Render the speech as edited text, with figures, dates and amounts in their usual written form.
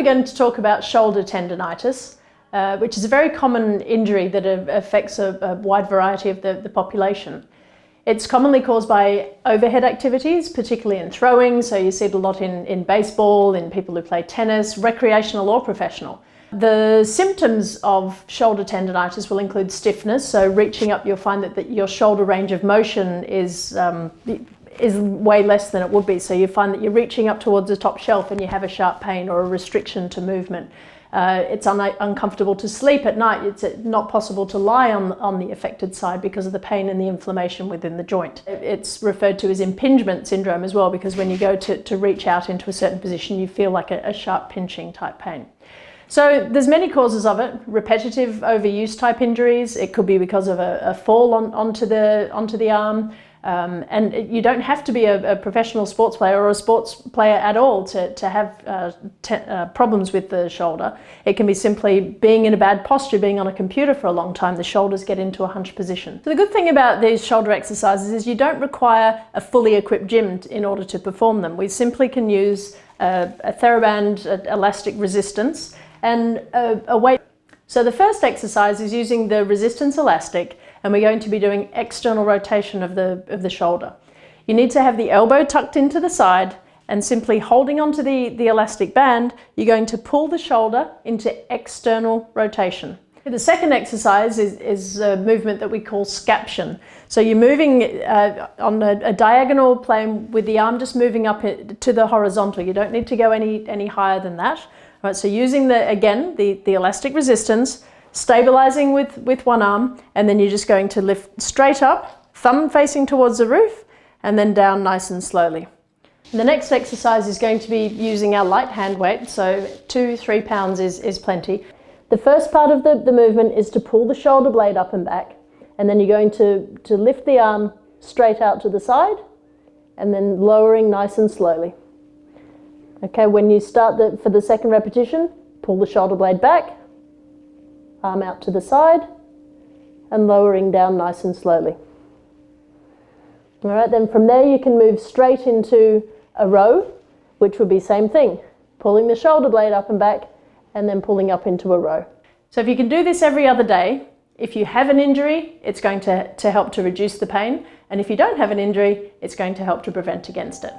we're going to talk about shoulder tendonitis, which is a very common injury that affects a wide variety of the population. It's commonly caused by overhead activities, particularly in throwing, so you see it a lot in baseball, in people who play tennis, recreational or professional. The symptoms of shoulder tendonitis will include stiffness, so reaching up you'll find that your shoulder range of motion is way less than it would be. So you find that you're reaching up towards the top shelf and you have a sharp pain or a restriction to movement. It's uncomfortable to sleep at night. It's not possible to lie on the affected side because of the pain and the inflammation within the joint. It's referred to as impingement syndrome as well, because when you go to reach out into a certain position, you feel like a sharp pinching type pain. So there's many causes of it. Repetitive overuse type injuries. It could be because of a fall onto the arm. And you don't have to be a professional sports player or a sports player at all to have problems with the shoulder. It can be simply being in a bad posture, being on a computer for a long time. The shoulders get into a hunched position. So the good thing about these shoulder exercises is you don't require a fully equipped gym in order to perform them. We simply can use a TheraBand elastic resistance and a weight. So the first exercise is using the resistance elastic, and we're going to be doing external rotation of the shoulder. You need to have the elbow tucked into the side, and simply holding onto the elastic band, you're going to pull the shoulder into external rotation. The second exercise is a movement that we call scaption. So you're moving on a diagonal plane with the arm just moving up to the horizontal. You don't need to go any higher than that. Right, so using the elastic resistance, stabilizing with one arm, and then you're just going to lift straight up, thumb facing towards the roof, and then down nice and slowly. And the next exercise is going to be using our light hand weight, so 2-3 pounds is plenty. The first part of the movement is to pull the shoulder blade up and back, and then you're going to lift the arm straight out to the side, and then lowering nice and slowly. Okay, when you start for the second repetition, pull the shoulder blade back, arm out to the side, and lowering down nice and slowly. All right, then from there you can move straight into a row, which would be same thing, pulling the shoulder blade up and back, and then pulling up into a row. So if you can do this every other day, if you have an injury, it's going to help to reduce the pain, and if you don't have an injury, it's going to help to prevent against it.